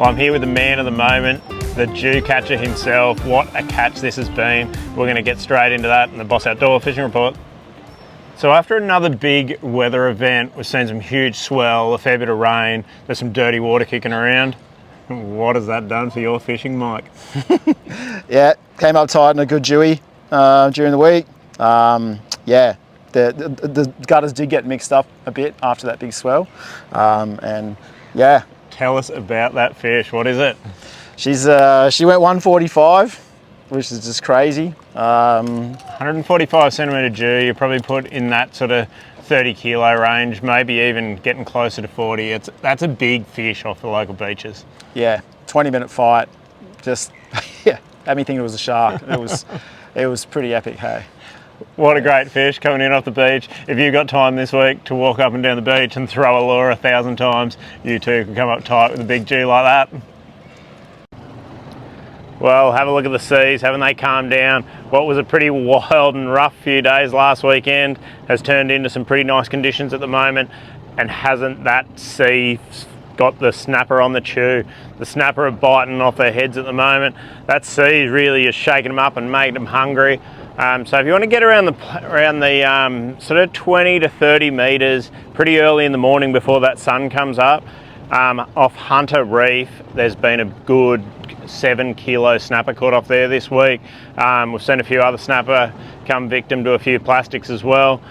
Well, I'm here with the man of the moment, the Jew catcher himself. What a catch this has been. We're going to get straight into that in the Boss Outdoor Fishing Report. So after another big weather event, we've seen some huge swell, a fair bit of rain, there's some dirty water kicking around. What has that done for your fishing, Mike? Yeah, came up tight and a good Jewy during the week. Yeah, the gutters did get mixed up a bit after that big swell. And yeah. Tell us about that fish. What is it? She went 145, which is just crazy. 145 centimetre Jew, you probably put in that sort of 30 kilo range, maybe even getting closer to 40. That's a big fish off the local beaches. Yeah, 20-minute fight. Just, yeah, had me thinking it was a shark. It was pretty epic, hey. What a great fish coming in off the beach. If you've got time this week to walk up and down the beach and throw a lure 1,000 times, you too can come up tight with a big Jew like that. Well, have a look at the seas, haven't they calmed down? What was a pretty wild and rough few days last weekend has turned into some pretty nice conditions at the moment, and hasn't that sea got the snapper on the chew? The snapper are biting off their heads at the moment. That sea really is shaking them up and making them hungry. So if you want to get around the sort of 20 to 30 metres pretty early in the morning before that sun comes up, off Hunter Reef, there's been a good 7 kilo snapper caught off there this week. We've seen a few other snapper come victim to a few plastics as well.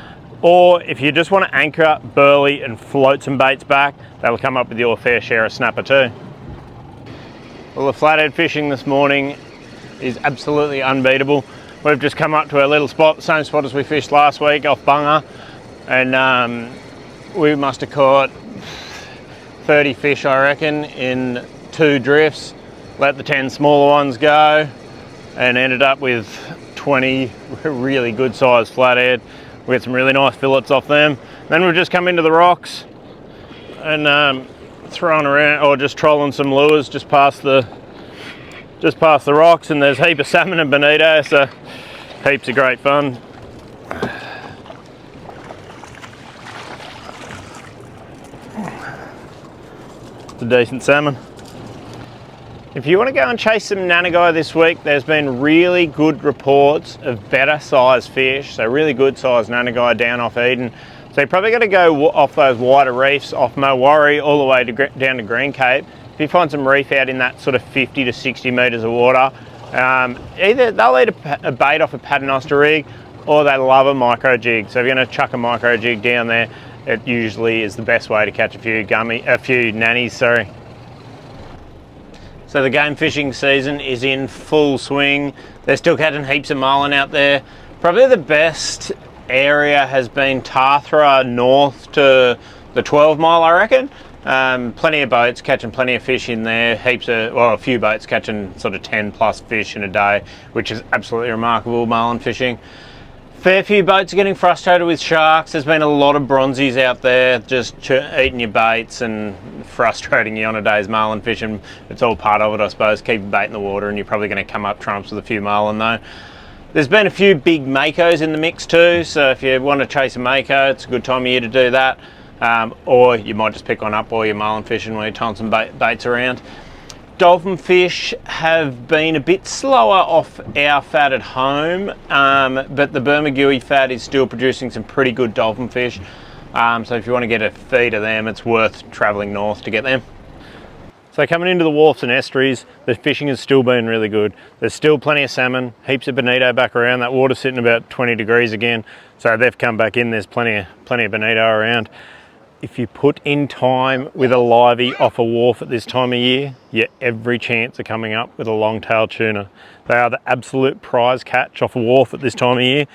Or if you just want to anchor, burley and float some baits back, that'll come up with your fair share of snapper too. Well, the flathead fishing this morning is absolutely unbeatable. We've just come up to our little spot, the same spot as we fished last week off Bunga, and we must have caught 30 fish, I reckon, in 2 drifts, let the 10 smaller ones go, and ended up with 20 really good sized flathead. We had some really nice fillets off them. Then we've just come into the rocks and thrown around, or just trolling some lures just past the rocks, and there's a heap of salmon and bonito, so heaps of great fun. It's a decent salmon. If you want to go and chase some nanagai this week, there's been really good reports of better sized fish, so really good sized nanagai down off Eden. So you're probably going to go off those wider reefs, off Mowari all the way down to Green Cape. If you find some reef out in that sort of 50 to 60 metres of water, either they'll eat a bait off a paternoster rig, or they love a micro jig. So if you're going to chuck a micro jig down there, it usually is the best way to catch a few nannies, sorry. So the game fishing season is in full swing. They're still catching heaps of marlin out there. Probably the best area has been Tathra north to the 12 mile, I reckon. Plenty of boats catching plenty of fish in there, a few boats catching sort of 10 plus fish in a day, which is absolutely remarkable marlin fishing. Fair few boats are getting frustrated with sharks. There's been a lot of bronzies out there just eating your baits and frustrating you on a day's marlin fishing. It's all part of it, I suppose. Keep your bait in the water and you're probably going to come up trumps with a few marlin though. There's been a few big makos in the mix too, so if you want to chase a mako, it's a good time of year to do that. Or you might just pick one up while you're marlin fishing when you're tying some baits around. Dolphin fish have been a bit slower off our fat at home, but the Bermagui fat is still producing some pretty good dolphin fish. So if you want to get a feed of them, it's worth travelling north to get them. So coming into the wharfs and estuaries, the fishing has still been really good. There's still plenty of salmon, heaps of bonito back around. That water's sitting about 20 degrees again, so they've come back in. There's plenty of bonito around. If you put in time with a livey off a wharf at this time of year, you're every chance of coming up with a long-tailed tuna. They are the absolute prize catch off a wharf at this time of year.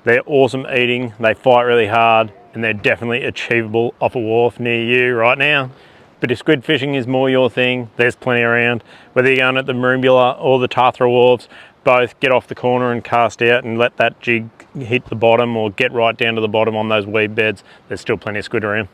They're awesome eating, they fight really hard, and they're definitely achievable off a wharf near you right now. But if squid fishing is more your thing, there's plenty around. Whether you're going at the Marumbula or the Tathra wharves, both get off the corner and cast out and let that jig hit the bottom, or get right down to the bottom on those weed beds. There's still plenty of squid around.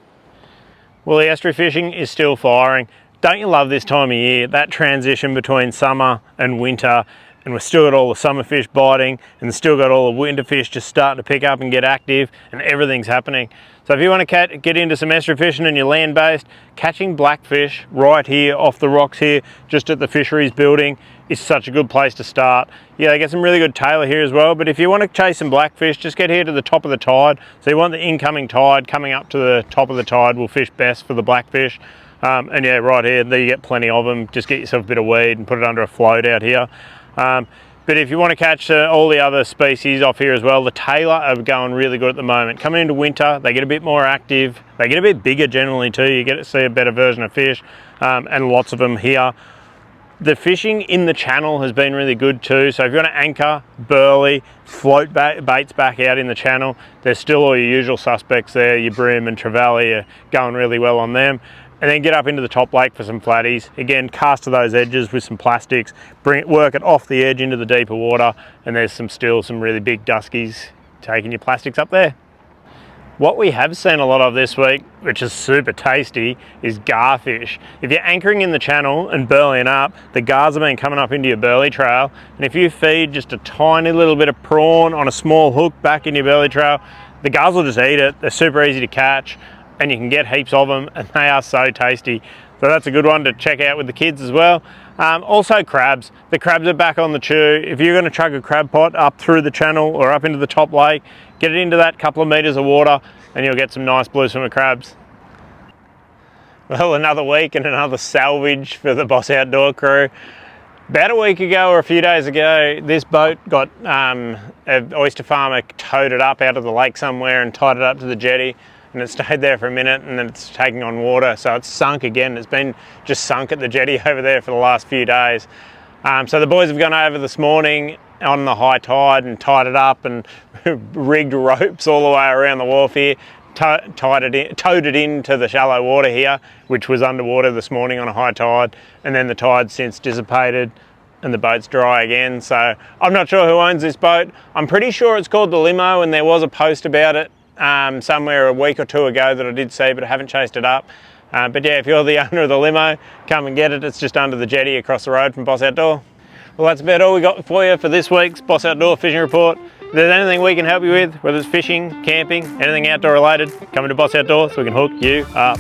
Well, the estuary fishing is still firing. Don't you love this time of year? That transition between summer and winter and we've still got all the summer fish biting, and still got all the winter fish just starting to pick up and get active, and everything's happening. So if you want to get into some estuary fishing and you're land-based, catching blackfish right here off the rocks here, just at the fisheries building, is such a good place to start. Yeah, they get some really good tailor here as well, but if you want to chase some blackfish, just get here to the top of the tide. So you want the incoming tide coming up to the top of the tide will fish best for the blackfish. And yeah, right here, there you get plenty of them. Just get yourself a bit of weed and put it under a float out here. But if you want to catch all the other species off here as well, the tailor are going really good at the moment. Coming into winter, they get a bit more active. They get a bit bigger generally too. You get to see a better version of fish, and lots of them here. The fishing in the channel has been really good too. So if you want to anchor, burley, float baits back out in the channel, there's still all your usual suspects there. Your brim and trevally are going really well on them. And then get up into the top lake for some flatties. Again, cast to those edges with some plastics, work it off the edge into the deeper water, and there's still some really big duskies taking your plastics up there. What we have seen a lot of this week, which is super tasty, is garfish. If you're anchoring in the channel and burleying up, the gars have been coming up into your burley trail, and if you feed just a tiny little bit of prawn on a small hook back in your burley trail, the gars will just eat it. They're super easy to catch, and you can get heaps of them, and they are so tasty. So that's a good one to check out with the kids as well. Also crabs. The crabs are back on the chew. If you're going to chuck a crab pot up through the channel or up into the top lake, get it into that couple of meters of water and you'll get some nice blue swimmer crabs. Well, another week and another salvage for the Boss Outdoor crew. About a week ago or a few days ago, this boat got, an oyster farmer towed it up out of the lake somewhere and tied it up to the jetty. And it stayed there for a minute and then it's taking on water, so it's sunk again. It's been just sunk at the jetty over there for the last few days. So the boys have gone over this morning on the high tide and tied it up and rigged ropes all the way around the wharf here, towed it into the shallow water here, which was underwater this morning on a high tide, and then the tide's since dissipated and the boat's dry again. So I'm not sure who owns this boat. I'm pretty sure it's called the Limo, and there was a post about it somewhere a week or two ago that I did see, but I haven't chased it up. But yeah, if you're the owner of the Limo, come and get it. It's just under the jetty across the road from Boss Outdoor. Well, that's about all we got for you for this week's Boss Outdoor Fishing Report. If there's anything we can help you with, whether it's fishing, camping, anything outdoor related, come into Boss Outdoor so we can hook you up.